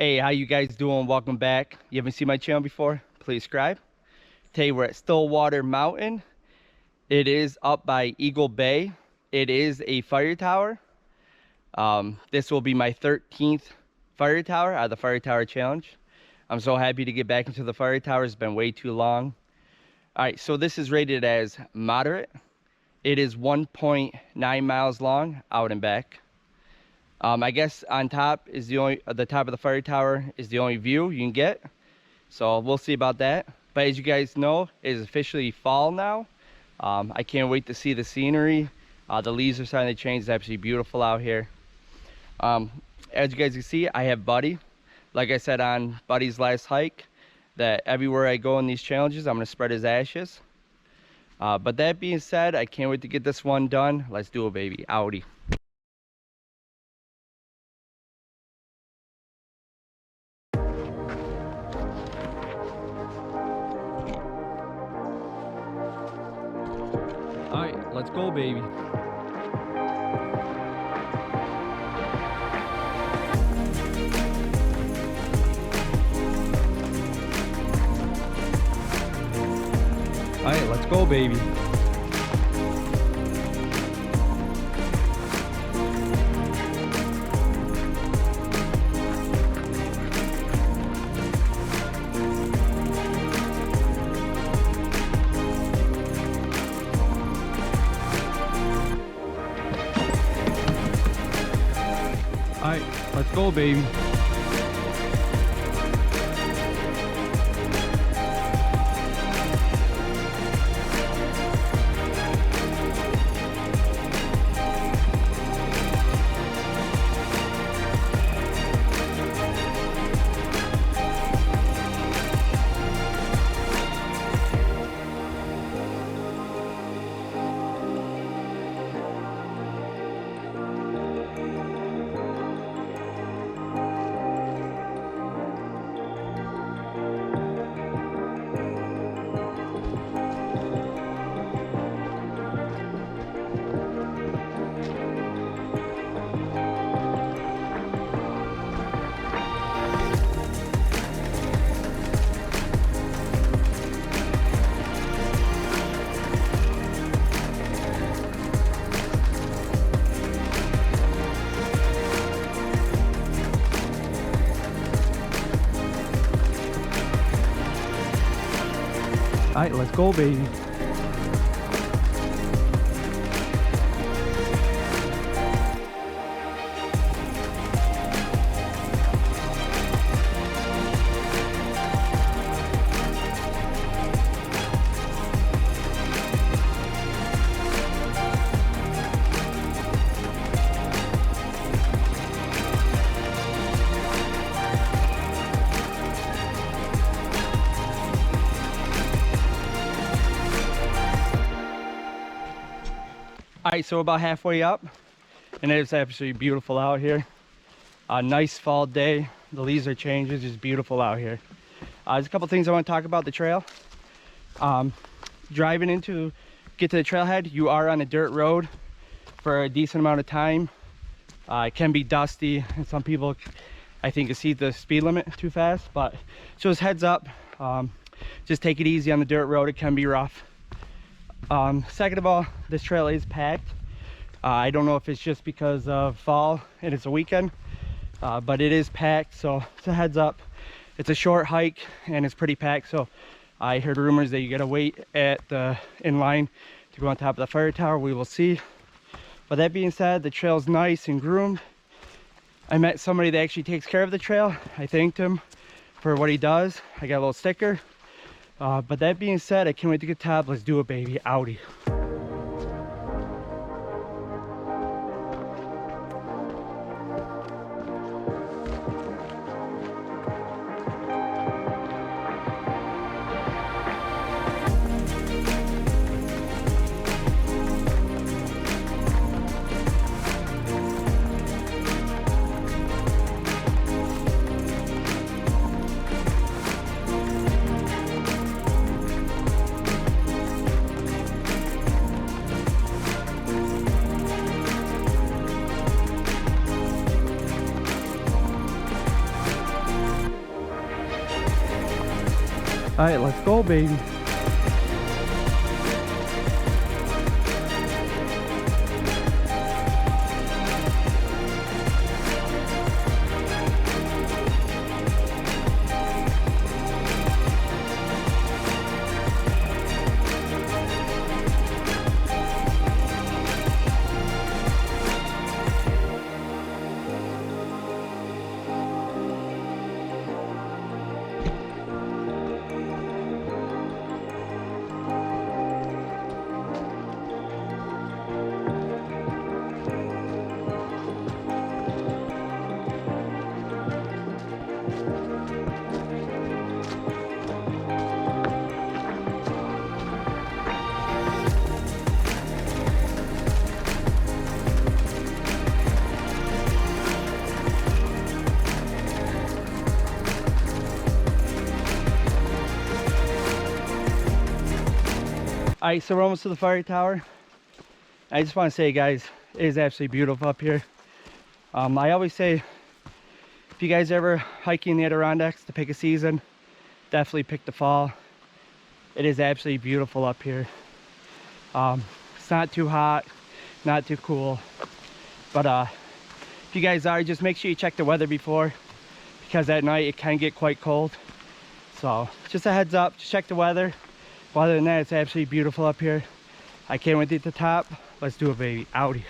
Hey, how you guys doing? Welcome back. You haven't seen my channel before? Please subscribe. Today we're at Stillwater Mountain. It is up by Eagle Bay. It is a fire tower. This will be my 13th fire tower out of the fire tower challenge. I'm so happy to get back into the fire tower. It's been way too long. All right, so this is rated as moderate. It is 1.9 miles long out and back. I guess on top is the top of the fire tower is the only view you can get. So we'll see about that. But as you guys know, it is officially fall now. I can't wait to see the scenery. The leaves are starting to change. It's absolutely beautiful out here. As you guys can see, I have Buddy. Like I said on Buddy's last hike, that everywhere I go in these challenges, I'm going to spread his ashes. But that being said, I can't wait to get this one done. Let's do it, baby. Audi. All right, let's go, baby. All right, let's go, baby. All right, let's go, baby. All right, let's go, baby. All right, so about halfway up, and it's absolutely beautiful out here. A nice fall day. The leaves are changing. It's just beautiful out here. There's a couple things I want to talk about the trail. Driving get to the trailhead, you are on a dirt road for a decent amount of time. It can be dusty, and some people, I think, exceed the speed limit too fast. But just heads up, just take it easy on the dirt road. It can be rough. Second of all, this trail is packed. I don't know if it's just because of fall and it's a weekend, but it is packed, so it's a heads up. It's a short hike and it's pretty packed, so I heard rumors that you gotta wait in line to go on top of the fire tower. We will see. But that being said, the trail's nice and groomed. I met somebody that actually takes care of the trail. I thanked him for what he does. I got a little sticker. But that being said, I can't wait to get top. Let's do it, baby. Audi. All right, let's go, baby. All right, so we're almost to the fire tower. I just want to say, guys, it is absolutely beautiful up here. I always say, if you guys ever hiking the Adirondacks to pick a season, definitely pick the fall. It is absolutely beautiful up here. It's not too hot, not too cool, but if you guys are, just make sure you check the weather before, because at night it can get quite cold. So just a heads up, just check the weather. But other than that, it's absolutely beautiful up here. I can't wait to get to the top. Let's do it, baby. Outie.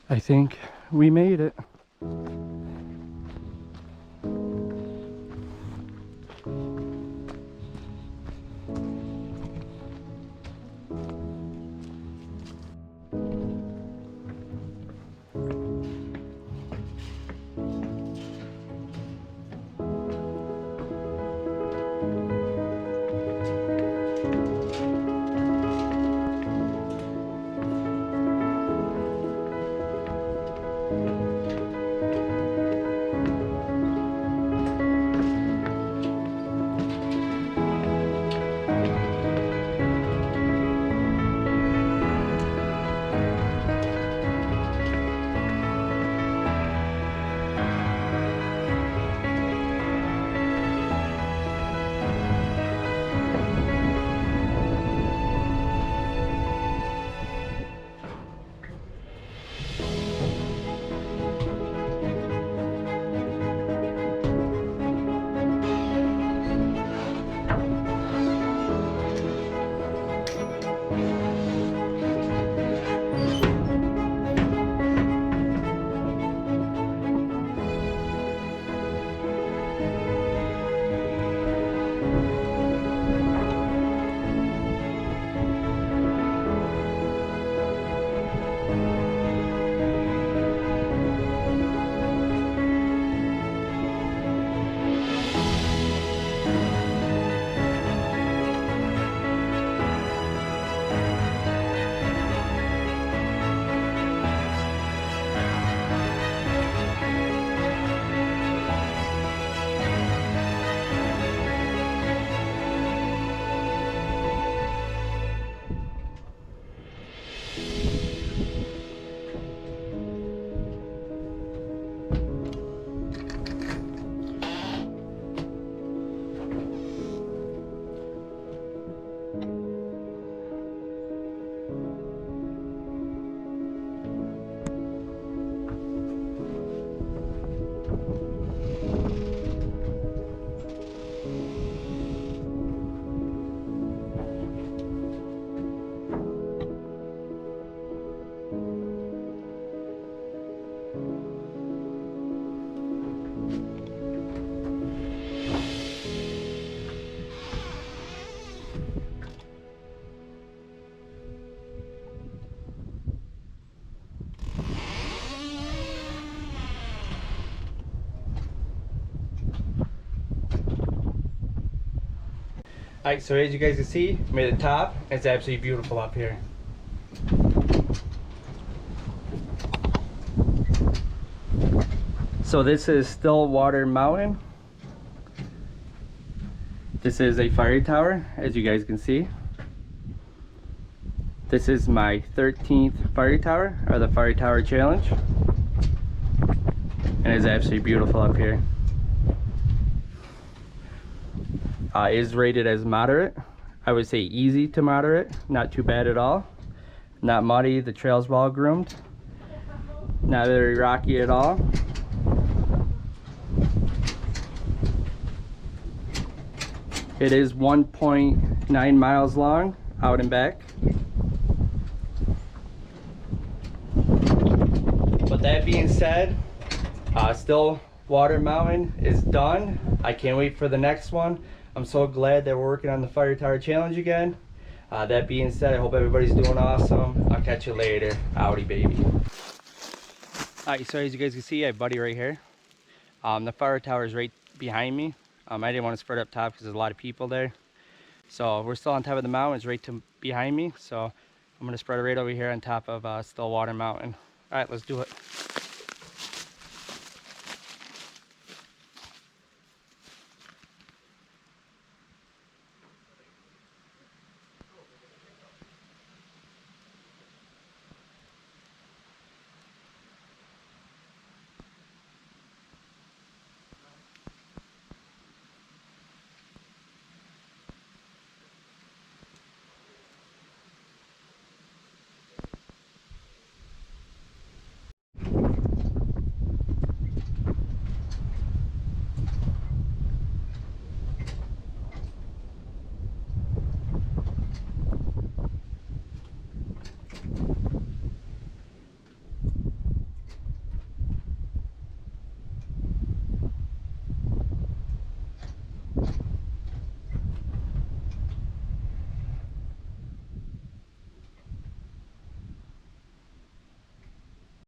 I think we made it. Alright, so as you guys can see, I'm at the top. It's absolutely beautiful up here. So this is Stillwater Mountain. This is a fire tower, as you guys can see. This is my 13th fire tower, or the fire tower challenge. And it's absolutely beautiful up here. It is rated as moderate. I would say easy to moderate, not too bad at all. Not muddy, the trail's well groomed. Not very rocky at all. It is 1.9 miles long, out and back. But that being said, Stillwater Mountain is done. I can't wait for the next one. I'm so glad that we're working on the Fire Tower Challenge again. That being said, I hope everybody's doing awesome. I'll catch you later. Howdy, baby. Alright, so as you guys can see, I have Buddy right here. The fire tower is right behind me. I didn't want to spread up top because there's a lot of people there. So we're still on top of the mountain. It's right behind me. So I'm going to spread it right over here on top of Stillwater Mountain. Alright, let's do it.